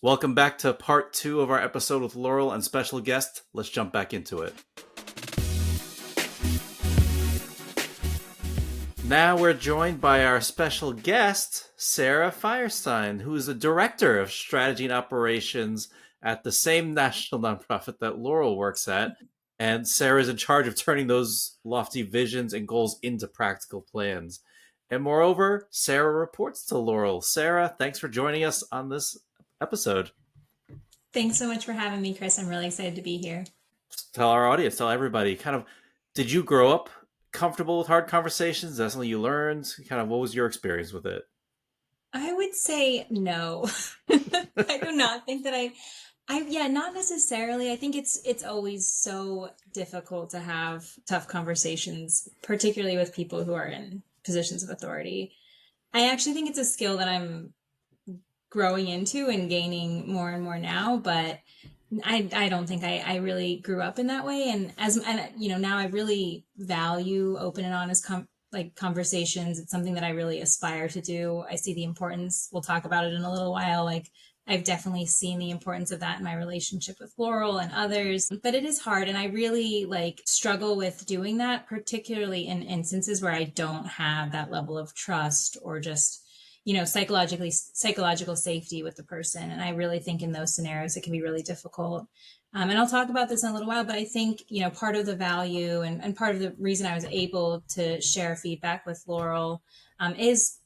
Welcome back to part 2 of our episode with Laurel and special guest. Let's jump back into it. Now we're joined by our special guest, Sara Firestein, who is the Director of Strategy and Operations at the same national nonprofit that Laurel works at. And Sara is in charge of turning those lofty visions and goals into practical plans. And moreover, Sara reports to Laurel. Sara, thanks for joining us on this episode. Thanks so much for having me, Chris. I'm really excited to be here. Tell our audience, tell everybody, did you grow up comfortable with hard conversations? Is that something you learned? What was your experience with it? I would say no. I do not think that yeah, not necessarily. I think it's always so difficult to have tough conversations, particularly with people who are in positions of authority. I actually think it's a skill that I'm growing into and gaining more and more now, but I don't think I really grew up in that way. And now I really value open and honest conversations. It's something that I really aspire to do. I see the importance. We'll talk about it in a little while. I've definitely seen the importance of that in my relationship with Laurel and others, but it is hard. And I really struggle with doing that, particularly in instances where I don't have that level of trust or just psychological safety with the person. And I really think in those scenarios it can be really difficult. And I'll talk about this in a little while, but I think part of the value and part of the reason I was able to share feedback with Laurel is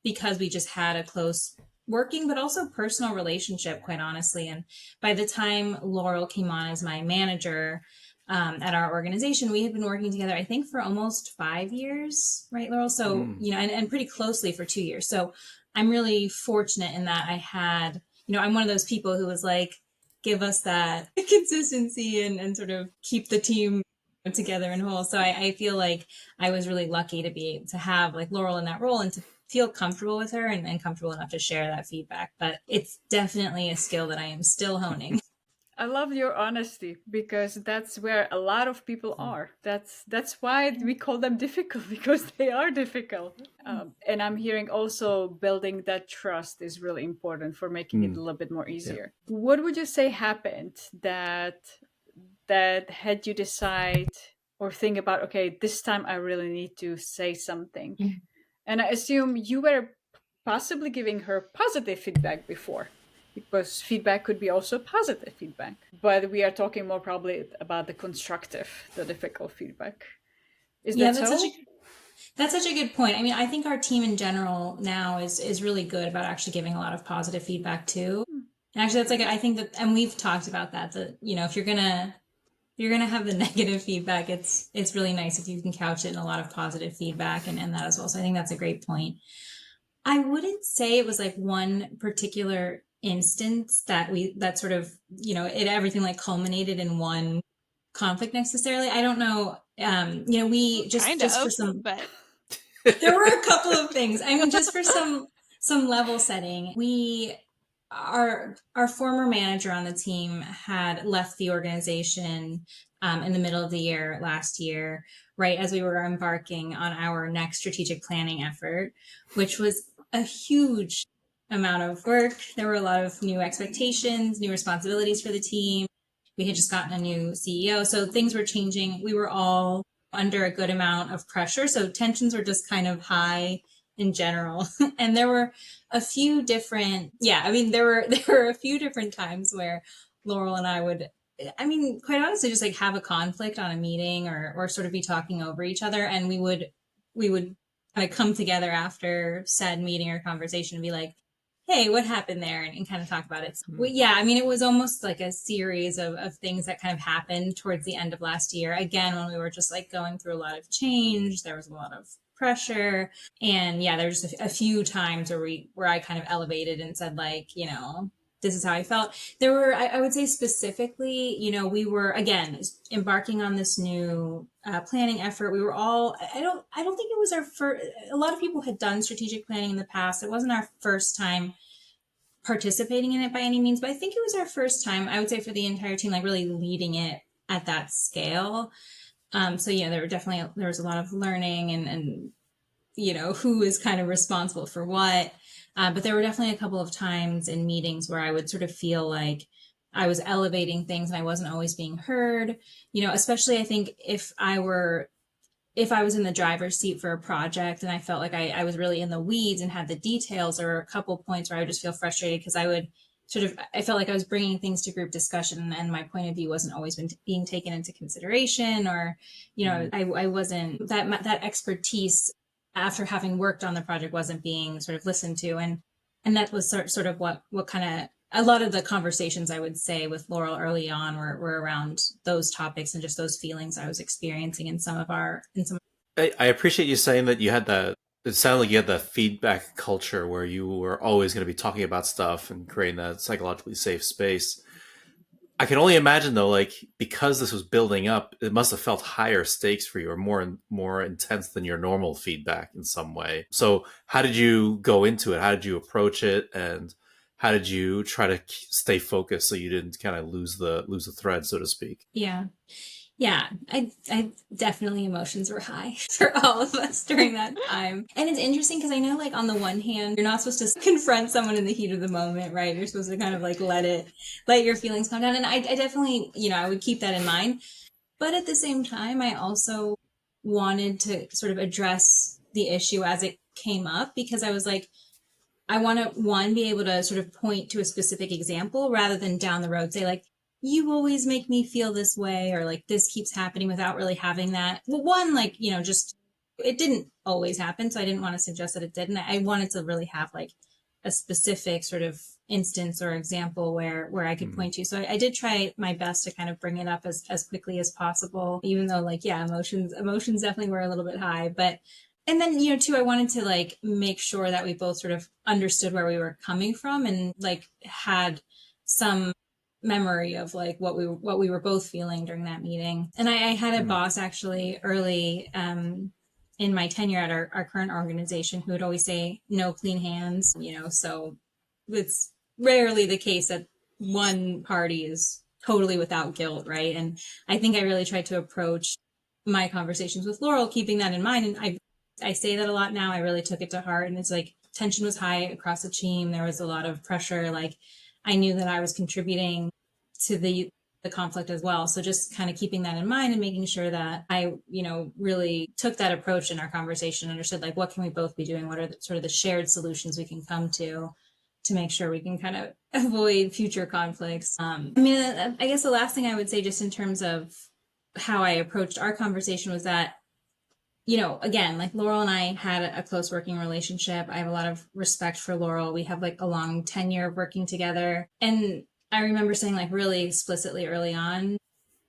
because we just had a close working but also personal relationship, quite honestly. And by the time Laurel came on as my manager at our organization, we had been working together, I think, for almost 5 years, right, Laurel? So, and pretty closely for 2 years. So I'm really fortunate in that I had, I'm one of those people who was like, give us that consistency and sort of keep the team together and whole. So I feel like I was really lucky to be able to have Laurel in that role and to feel comfortable with her and comfortable enough to share that feedback. But it's definitely a skill that I am still honing. I love your honesty because that's where a lot of people are. That's why we call them difficult, because they are difficult. And I'm hearing also building that trust is really important for making it a little bit more easier. Yeah. What would you say happened that had you decide or think about, okay, this time I really need to say something? Mm-hmm. And I assume you were possibly giving her positive feedback before, because feedback could be also positive feedback. But we are talking more probably about the constructive, the difficult feedback. Is that so? That's such a good point. I mean, I think our team in general now is really good about actually giving a lot of positive feedback too. And actually, that's I think that, and we've talked about that if you're gonna have the negative feedback, it's really nice if you can couch it in a lot of positive feedback and that as well. So I think that's a great point. I wouldn't say it was one particular instance that sort of, everything culminated in one conflict necessarily. I don't know. We just for some, but there were a couple of things. I mean, just for some level setting, our former manager on the team had left the organization in the middle of the year last year, right as we were embarking on our next strategic planning effort, which was a huge amount of work. There were a lot of new expectations, new responsibilities for the team. We had just gotten a new CEO, so things were changing. We were all under a good amount of pressure, so tensions were just kind of high in general. And there were a few different, there were a few different times where Laurel and I would, quite honestly, just have a conflict on a meeting or sort of be talking over each other. And we would kind of come together after said meeting or conversation and be like, hey, what happened there? And kind of talk about it. So, it was almost like a series of things that kind of happened towards the end of last year. Again, when we were just going through a lot of change, there was a lot of pressure. And there's just a few times where I kind of elevated and said this is how I felt. There were, I would say specifically, we were, again, embarking on this new planning effort. We were all, I don't think it was our first, a lot of people had done strategic planning in the past. It wasn't our first time participating in it by any means, but I think it was our first time, I would say, for the entire team, really leading it at that scale. So there was a lot of learning and who is kind of responsible for what. But there were definitely a couple of times in meetings where I would sort of feel like I was elevating things and I wasn't always being heard, especially I think if I was in the driver's seat for a project and I felt like I was really in the weeds and had the details, or a couple points where I would just feel frustrated because I felt like I was bringing things to group discussion and my point of view wasn't always being taken into consideration, or, I wasn't that expertise after having worked on the project wasn't being sort of listened to. And that was sort of what kind of, a lot of the conversations I would say with Laurel early on were around those topics and just those feelings I was experiencing in some. I appreciate you saying that you had that. It sounded like you had that feedback culture where you were always going to be talking about stuff and creating that psychologically safe space. I can only imagine though, like because this was building up, it must have felt higher stakes for you, or more intense than your normal feedback in some way. So, how did you go into it? How did you approach it, and how did you try to stay focused so you didn't kind of lose the thread, so to speak? Yeah. Yeah, I definitely emotions were high for all of us during that time. And it's interesting because I know, like, on the one hand, you're not supposed to confront someone in the heat of the moment, right? You're supposed to kind of like let your feelings calm down. And I definitely, I would keep that in mind. But at the same time, I also wanted to sort of address the issue as it came up, because I was like, I want to, one, be able to sort of point to a specific example rather than down the road say, like, you always make me feel this way, or like this keeps happening, without really having that. Well, one, like, just, it didn't always happen. So I didn't want to suggest that it didn't. I wanted to really have like a specific sort of instance or example where I could point to. So I did try my best to kind of bring it up as quickly as possible, even though, like, yeah, emotions definitely were a little bit high. But and then, too, I wanted to like make sure that we both sort of understood where we were coming from, and like had some memory of like what we were both feeling during that meeting. And I had a boss actually early in my tenure at our current organization who would always say no clean hands, so it's rarely the case that one party is totally without guilt, right? And I think I really tried to approach my conversations with Laurel keeping that in mind. And I say that a lot now. I really took it to heart. And it's like tension was high across the team. There was a lot of pressure. Like, I knew that I was contributing to the conflict as well. So just kind of keeping that in mind and making sure that I, really took that approach in our conversation, understood like what can we both be doing? What are sort of the shared solutions we can come to make sure we can kind of avoid future conflicts. I guess the last thing I would say, just in terms of how I approached our conversation, was that, again, like Laurel and I had a close working relationship. I have a lot of respect for Laurel. We have like a long tenure of working together. And I remember saying like really explicitly early on,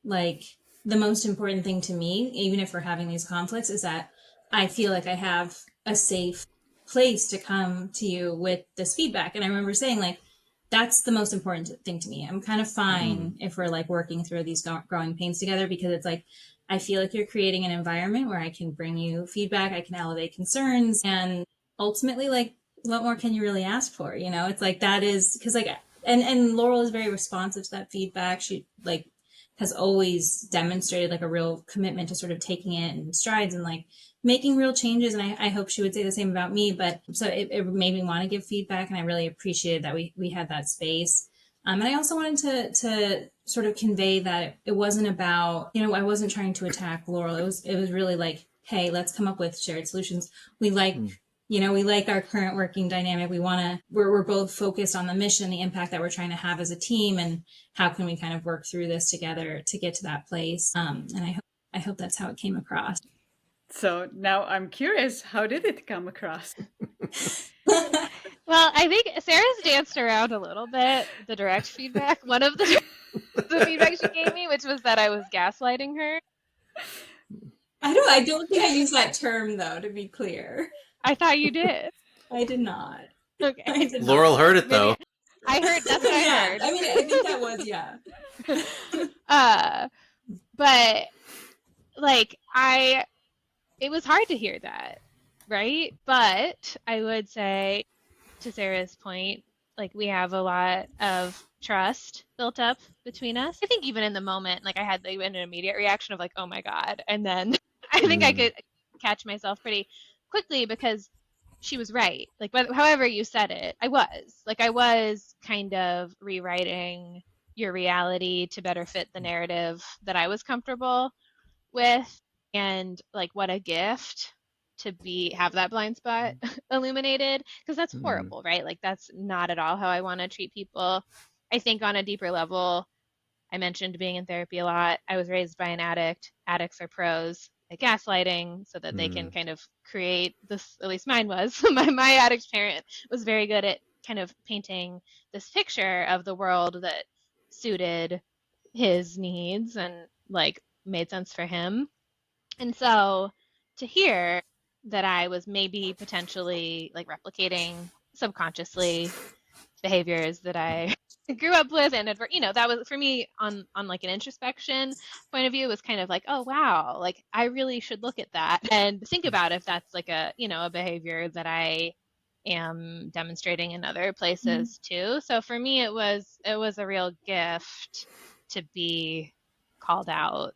like the most important thing to me, even if we're having these conflicts, is that I feel like I have a safe place to come to you with this feedback. And I remember saying like, that's the most important thing to me. I'm kind of fine if we're like working through these growing pains together, because it's like, I feel like you're creating an environment where I can bring you feedback, I can elevate concerns, and ultimately, like, what more can you really ask for? It's like, that is because like, and Laurel is very responsive to that feedback. She like has always demonstrated like a real commitment to sort of taking it in strides and like making real changes. And I hope she would say the same about me. But so it made me want to give feedback, and I really appreciated that we had that space. And I also wanted to sort of convey that it wasn't about, I wasn't trying to attack Laurel. It was really like, hey, let's come up with shared solutions. We like, we like our current working dynamic. We're both focused on the mission, the impact that we're trying to have as a team, and how can we kind of work through this together to get to that place. And I hope that's how it came across. So now I'm curious, how did it come across? Well, I think Sarah's danced around a little bit the direct feedback. One of the feedback she gave me, which was that I was gaslighting her. I don't think I used that term, though, to be clear. I thought you did. I did not. Okay. I did Laurel not. heard it though. I heard, that's what I Yeah, heard. I mean, I think that was, yeah. But like it was hard to hear that, right? But I would say, to Sarah's point, like we have a lot of trust built up between us. I think even in the moment, like I had like an immediate reaction of like, oh my God. And then I think I could catch myself pretty quickly because she was right. Like, but however you said it, I was kind of rewriting your reality to better fit the narrative that I was comfortable with. And like, what a gift to have that blind spot illuminated, because that's horrible, right? Like, that's not at all how I want to treat people. I think on a deeper level, I mentioned being in therapy a lot. I was raised by an addict. Addicts are pros at gaslighting so that they can kind of create this, at least mine was. My addict parent was very good at kind of painting this picture of the world that suited his needs and like made sense for him. And so to hear that I was maybe potentially like replicating subconsciously behaviors that I grew up with, and that was for me on like an introspection point of view, was kind of like, oh wow, like I really should look at that and think about if that's like a a behavior that I am demonstrating in other places too. So for me, it was a real gift to be called out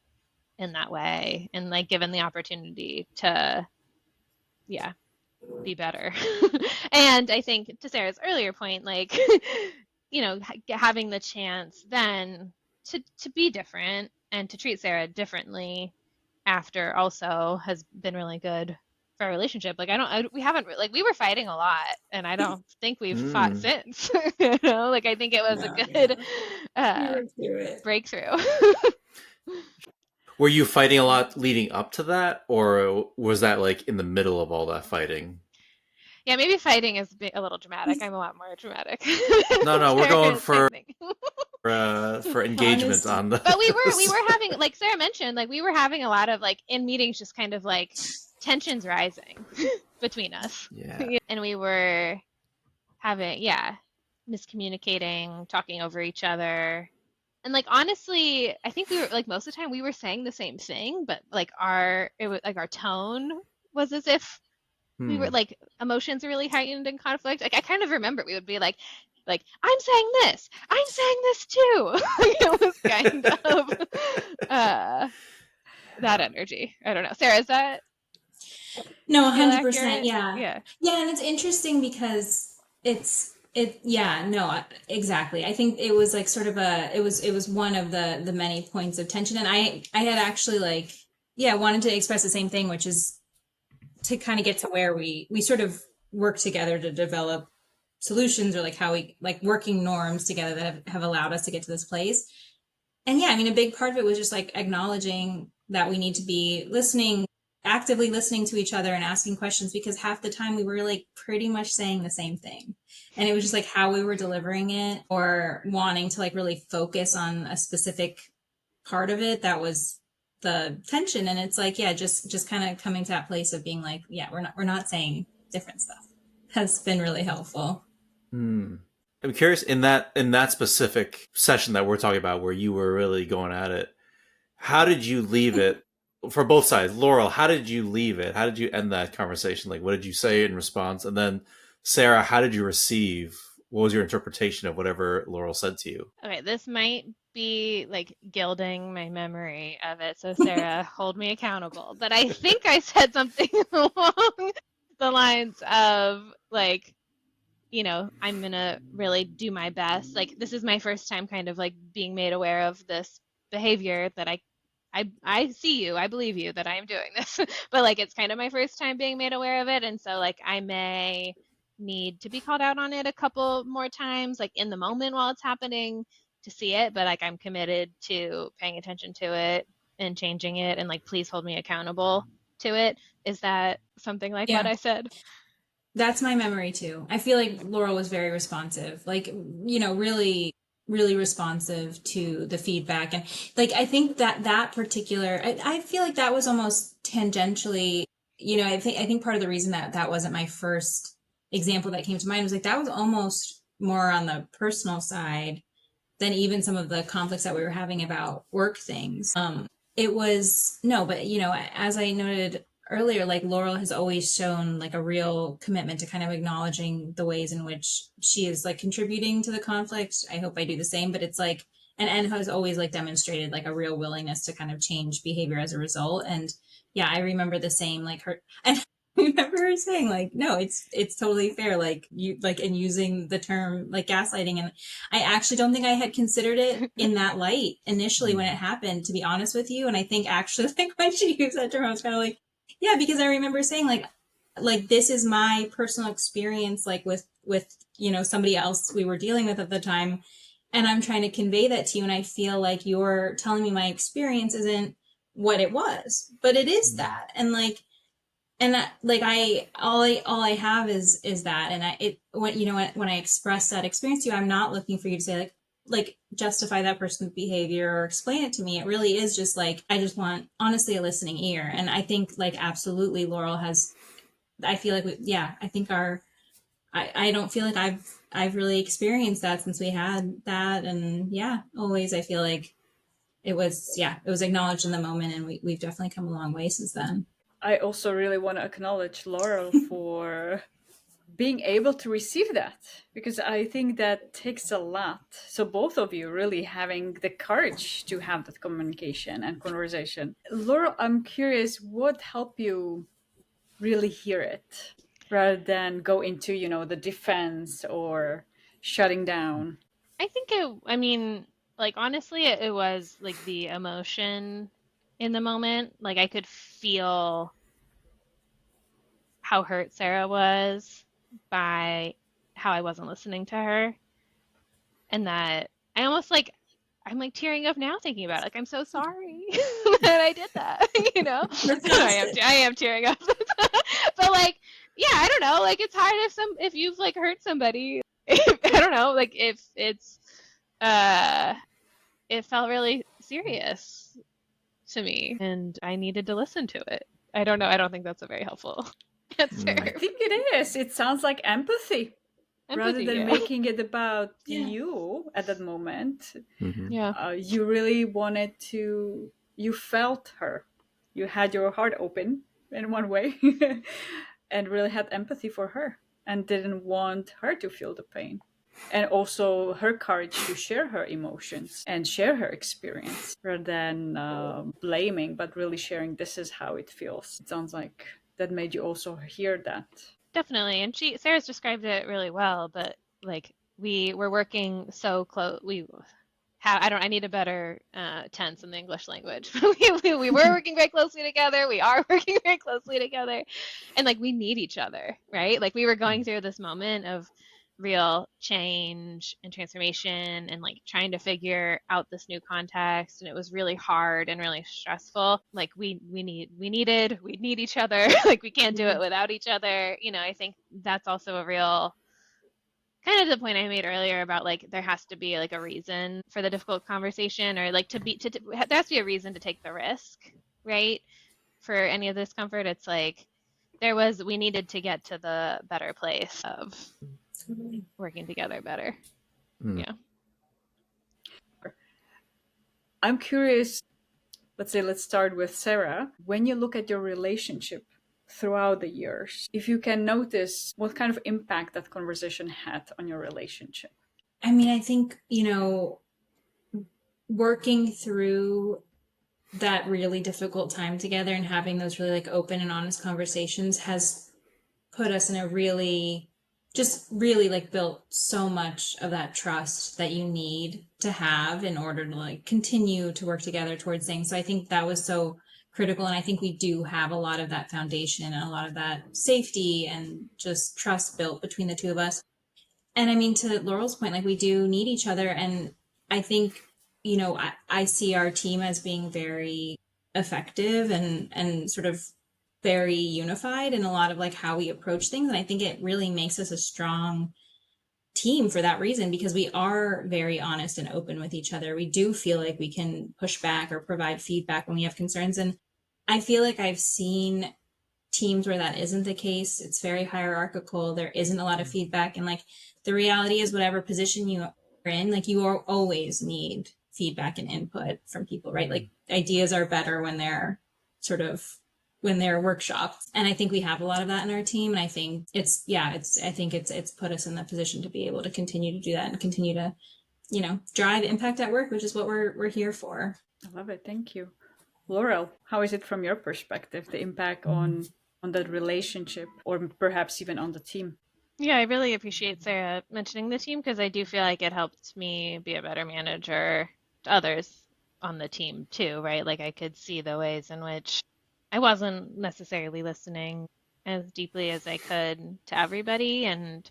in that way and like given the opportunity to be better. And I think to Sarah's earlier point, like having the chance then to be different and to treat Sarah differently after also has been really good for our relationship. Like we haven't like, we were fighting a lot, and I don't think we've fought since. Like I think it was a good breakthrough. Were you fighting a lot leading up to that, or was that like in the middle of all that fighting? Yeah, maybe fighting is a little dramatic. I'm a lot more dramatic. No, we're going for engagement on the. But we were having, like Sarah mentioned, like we were having a lot of like in meetings, just kind of like tensions rising between us. Yeah. And we were having miscommunicating, talking over each other. And like honestly, I think we were like most of the time we were saying the same thing, but like our tone was as if we were like emotions are really heightened in conflict. Like I kind of remember we would be like I'm saying this too. It was kind of that energy. I don't know, Sarah, is that no? 100%. accurate? Yeah, and it's interesting because exactly. I think it was like sort of it was one of the many points of tension, and I had actually wanted to express the same thing, which is to kind of get to where we sort of work together to develop solutions, or like how we like working norms together that have allowed us to get to this place. And I mean, a big part of it was just like acknowledging that we need to be actively listening to each other and asking questions, because half the time we were like pretty much saying the same thing. And it was just like how we were delivering it or wanting to like really focus on a specific part of it that was the tension. And it's like, just kind of coming to that place of being like, we're not saying different stuff has been really helpful. I'm curious, in that specific session that we're talking about where you were really going at it, how did you leave it for both sides? Laurel, how did you leave it? How did you end that conversation? Like, what did you say in response? And then Sarah, how did you receive? What was your interpretation of whatever Laurel said to you? Okay, this might be like gilding my memory of it, so Sarah, hold me accountable. But I think I said something along the lines of like, I'm gonna really do my best. Like, this is my first time kind of like being made aware of this behavior that I see you, I believe you that I'm doing this, but like it's kind of my first time being made aware of it, and so like I may need to be called out on it a couple more times, like in the moment while it's happening, to see it, but like I'm committed to paying attention to it and changing it, and like please hold me accountable to it. Is that something like what I said? That's my memory too. I feel like Laurel was very responsive, like, really, really responsive to the feedback. And like, I think that particular, I feel like that was almost tangentially, I think part of the reason that wasn't my first example that came to mind was like, that was almost more on the personal side than even some of the conflicts that we were having about work things. It was, no, but as I noted earlier, like Laurel has always shown like a real commitment to kind of acknowledging the ways in which she is like contributing to the conflict. I hope I do the same, but it's like, and has always like demonstrated like a real willingness to kind of change behavior as a result. And I remember the same, like her, and remember her saying like, no, it's totally fair. Like you like and using the term like gaslighting. And I actually don't think I had considered it in that light initially when it happened, to be honest with you. And I think actually like when she used that term, I was kind of like, yeah, because I remember saying like this is my personal experience, like with somebody else we were dealing with at the time, and I'm trying to convey that to you, and I feel like you're telling me my experience isn't what it was, but it is that. And like and that, like all I have is that. And when I express that experience to you, I'm not looking for you to say like justify that person's behavior or explain it to me. It really is just like I just want honestly a listening ear. And I think like absolutely Laurel has, I feel like I think I don't feel like I've really experienced that since we had that. And yeah, always I feel like it was acknowledged in the moment, and we've definitely come a long way since then. I also really want to acknowledge Laurel for being able to receive that, because I think that takes a lot. So both of you really having the courage to have that communication and conversation. Laurel, I'm curious, what helped you really hear it rather than go into, the defense or shutting down? I think I mean, like honestly, it was like the emotion in the moment. Like I could feel how hurt Sarah was by how I wasn't listening to her, and that I almost like I'm like tearing up now thinking about it. Like I'm so sorry that I did that, you know. I am tearing up. But like, yeah, I don't know. Like it's hard if you've like hurt somebody. I don't know. Like if it's it felt really serious to me, and I needed to listen to it. I don't know. I don't think that's a very helpful answer. I think it is. It sounds like empathy. Rather than yeah. making it about you at that moment. Yeah. You really wanted to, you felt her. You had your heart open in one way and really had empathy for her and didn't want her to feel the pain. And also her courage to share her emotions and share her experience rather than blaming, but really sharing this is how it feels. It sounds like that made you also hear that. Definitely. And Sarah's described it really well, but like we were working so close. I need a better tense in the English language. We were working very closely together. We are working very closely together. And like we need each other, right? Like we were going through this moment of real change and transformation and like trying to figure out this new context, and it was really hard and really stressful. Like we need each other. Like we can't do it without each other. I think that's also a real kind of the point I made earlier about like there has to be like a reason for the difficult conversation, or like there has to be a reason to take the risk, right? For any of this discomfort, it's like we needed to get to the better place of working together better. Yeah. I'm curious, let's start with Sarah. When you look at your relationship throughout the years, if you can notice what kind of impact that conversation had on your relationship. I mean, I think, working through that really difficult time together and having those really like open and honest conversations has put us in a really like built so much of that trust that you need to have in order to like continue to work together towards things. So I think that was so critical. And I think we do have a lot of that foundation and a lot of that safety and just trust built between the two of us. And I mean, to Laurel's point, like we do need each other. And I think, I see our team as being very effective and sort of very unified in a lot of like how we approach things. And I think it really makes us a strong team for that reason, because we are very honest and open with each other. We do feel like we can push back or provide feedback when we have concerns. And I feel like I've seen teams where that isn't the case. It's very hierarchical. There isn't a lot of feedback. And like the reality is whatever position you are in, like you always need feedback and input from people, right? Like ideas are better when they're workshopped. And I think we have a lot of that in our team. And I think it's put us in the position to be able to continue to do that and continue to, drive impact at work, which is what we're here for. I love it. Thank you. Laurel, how is it from your perspective, the impact on on that relationship, or perhaps even on the team. Yeah, I really appreciate Sarah mentioning the team because I do feel like it helped me be a better manager to others on the team too, right? Like I could see the ways in which I wasn't necessarily listening as deeply as I could to everybody. And,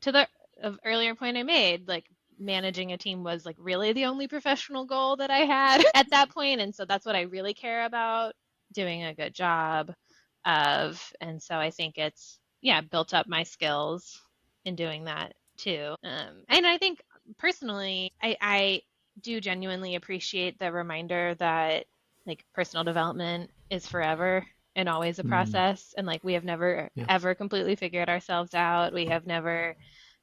to the earlier point I made, like managing a team was like really the only professional goal that I had at that point. And so that's what I really care about doing a good job of. And so I think it's, yeah, built up my skills in doing that too. And I think personally, I do genuinely appreciate the reminder that like personal development is forever and always a process. And like we have never Yeah. ever completely figured ourselves out. We have never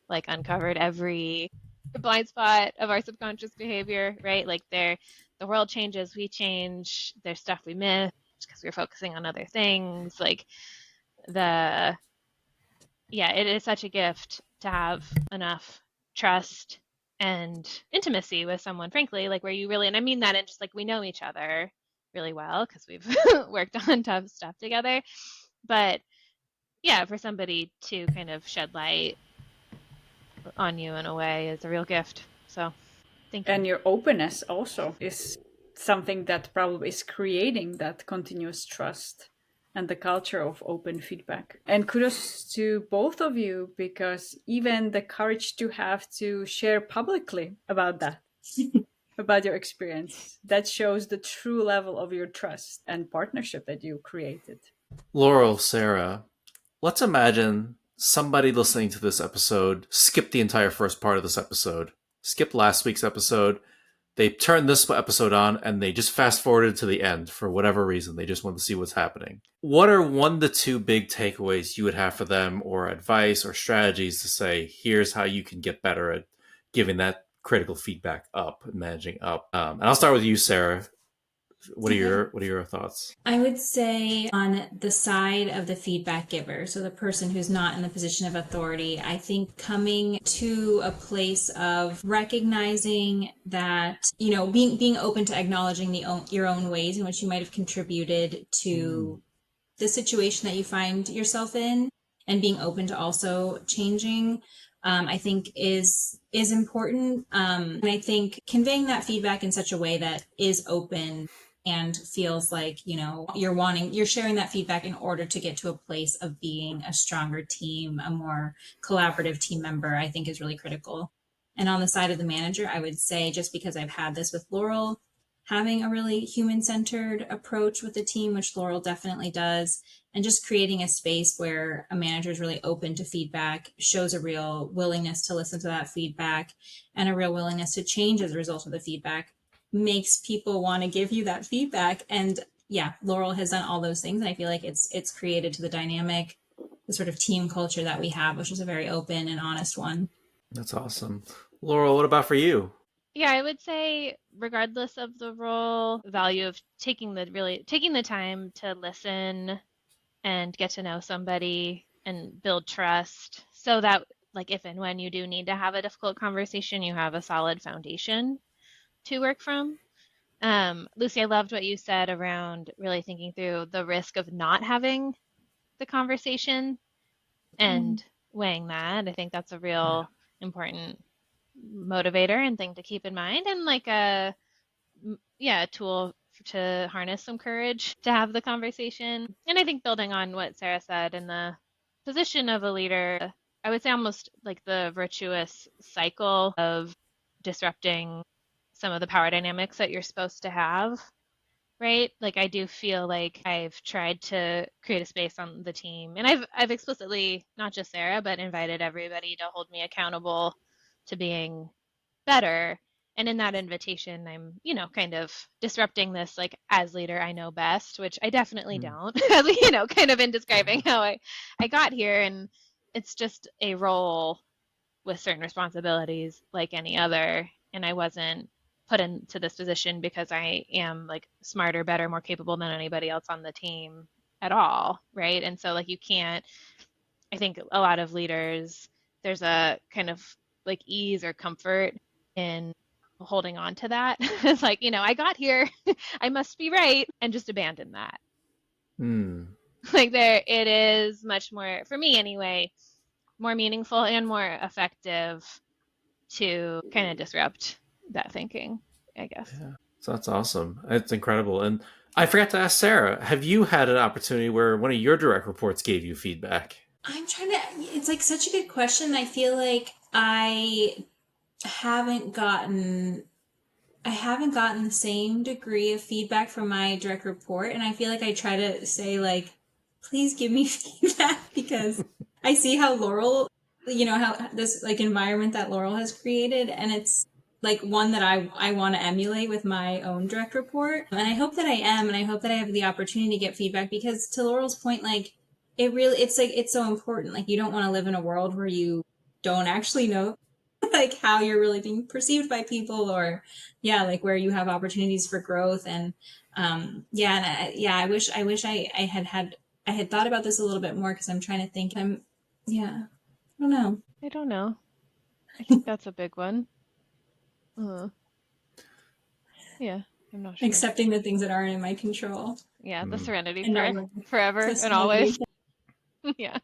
like uncovered every blind spot of our subconscious behavior, right? Like the world changes, we change, there's stuff we miss because we're focusing on other things. Like the yeah, it is such a gift to have enough trust and intimacy with someone, frankly, like where you really, and I mean that, and just like we know each other really well because we've worked on tough stuff together. But yeah, for somebody to kind of shed light on you in a way is a real gift. So thank you. And your openness also is something that probably is creating that continuous trust and the culture of open feedback. And kudos to both of you, because even the courage to have to share publicly about that, about your experience, that shows the true level of your trust and partnership that you created. Laurel, Sarah, let's imagine somebody listening to this episode skipped the entire first part of this episode, skipped last week's episode. They turned this episode on and they just fast forwarded to the end for whatever reason. They just want to see what's happening. What are 1 to 2 big takeaways you would have for them, or advice or strategies to say, here's how you can get better at giving that critical feedback up and managing up? And I'll start with you, Sarah. What are your thoughts? I would say on the side of the feedback giver, so the person who's not in the position of authority, I think coming to a place of recognizing that, being open to acknowledging your own ways in which you might have contributed to the situation that you find yourself in, and being open to also changing, I think is important. And I think conveying that feedback in such a way that is open and feels like, you're sharing that feedback in order to get to a place of being a stronger team, a more collaborative team member, I think is really critical. And on the side of the manager, I would say, just because I've had this with Laurel, having a really human-centered approach with the team, which Laurel definitely does, and just creating a space where a manager is really open to feedback, shows a real willingness to listen to that feedback and a real willingness to change as a result of the feedback, makes people want to give you that feedback. And yeah, Laurel has done all those things. And I feel like it's created to the dynamic, the sort of team culture that we have, which is a very open and honest one. That's awesome. Laurel, what about for you? Yeah, I would say regardless of the role, value of taking the time to listen and get to know somebody and build trust so that like if and when you do need to have a difficult conversation, you have a solid foundation to work from. Lucie, I loved what you said around really thinking through the risk of not having the conversation and weighing that. I think that's a real important motivator and thing to keep in mind, and like a tool to harness some courage to have the conversation. And I think building on what Sarah said, in the position of a leader, I would say almost like the virtuous cycle of disrupting some of the power dynamics that you're supposed to have, right? Like I do feel like I've tried to create a space on the team, and I've explicitly, not just Sarah, but invited everybody to hold me accountable to being better. And in that invitation, I'm, kind of disrupting this, like, as leader, I know best, which I definitely don't, kind of in describing how I got here. And it's just a role with certain responsibilities like any other. And I wasn't put into this position because I am like smarter, better, more capable than anybody else on the team at all. Right. And so like I think a lot of leaders, there's a kind of like ease or comfort in holding on to that. It's like, I got here, I must be right, and just abandon that. Like it is much more, for me anyway, more meaningful and more effective to kind of disrupt that thinking, I guess. Yeah. So that's awesome. It's incredible. And I forgot to ask Sara, have you had an opportunity where one of your direct reports gave you feedback? I'm trying to, it's like such a good question. I feel like haven't gotten I haven't gotten the same degree of feedback from my direct report, and I feel like I try to say like, please give me feedback because I see how Laurel, how this like environment that Laurel has created, and it's like one that I want to emulate with my own direct report, and I hope that I am, and I hope that I have the opportunity to get feedback because to Laurel's point, like it's so important. Like you don't want to live in a world where you don't actually know like how you're really being perceived by people or like where you have opportunities for growth and I wish I had thought about this a little bit more because I'm trying to think I don't know. I don't know. I think that's a big one. Yeah, I'm not sure. Accepting the things that aren't in my control. Yeah, the serenity And prayer forever and always. Yeah.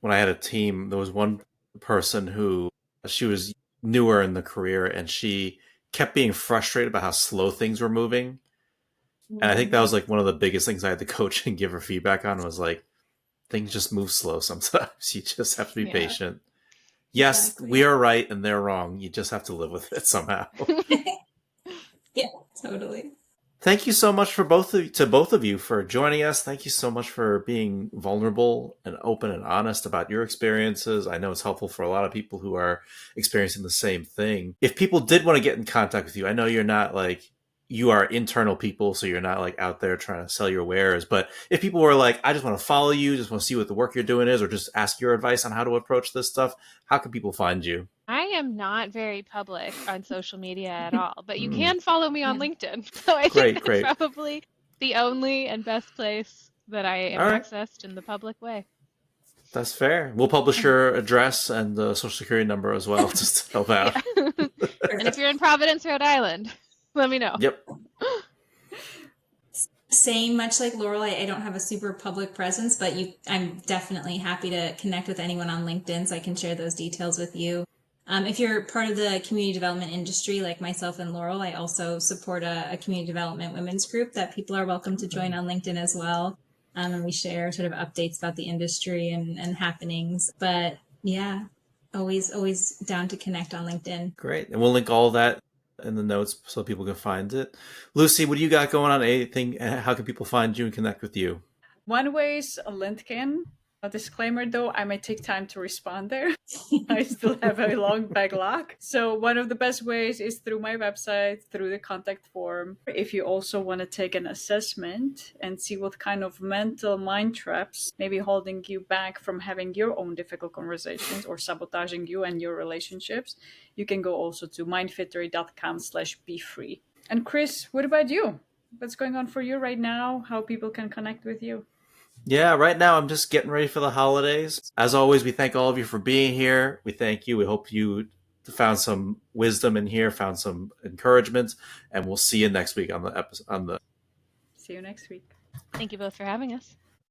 When I had a team, there was one person who she was newer in the career and she kept being frustrated about how slow things were moving. And I think that was like one of the biggest things I had to coach and give her feedback on was like, things just move slow sometimes. You just have to be patient. Yes, exactly. We are right and they're wrong. You just have to live with it somehow. Yeah, totally. Thank you so much to both of you for joining us. Thank you so much for being vulnerable and open and honest about your experiences. I know it's helpful for a lot of people who are experiencing the same thing. If people did want to get in contact with you, I know you're not like, you are internal people, so you're not like out there trying to sell your wares. But if people were like, I just want to follow you, just want to see what the work you're doing is, or just ask your advice on how to approach this stuff, how can people find you? I am not very public on social media at all, but you can follow me on LinkedIn. So I think that's probably the only and best place that I am accessed in the public way. That's fair. We'll publish your address and the social security number as well, just to help out. Yeah. And if you're in Providence, Rhode Island, let me know. Yep. Same, much like Laurel, I don't have a super public presence, but I'm definitely happy to connect with anyone on LinkedIn so I can share those details with you. If you're part of the community development industry, like myself and Laurel, I also support a community development women's group that people are welcome to join on LinkedIn as well. And we share sort of updates about the industry and happenings. But yeah, always down to connect on LinkedIn. Great. And we'll link all that in the notes so people can find it. Lucie, what do you got going on? Anything? How can people find you and connect with you? One way is LinkedIn. A disclaimer though, I might take time to respond there. I still have a long backlog. So one of the best ways is through my website, through the contact form. If you also want to take an assessment and see what kind of mental mind traps may be holding you back from having your own difficult conversations or sabotaging you and your relationships, you can go also to mindfittery.com/befree. And Chris, what about you? What's going on for you right now? How people can connect with you? Yeah, right now I'm just getting ready for the holidays. As always, we thank all of you for being here. We thank you. We hope you found some wisdom in here, found some encouragement, and we'll see you next week on the episode. See you next week. Thank you both for having us.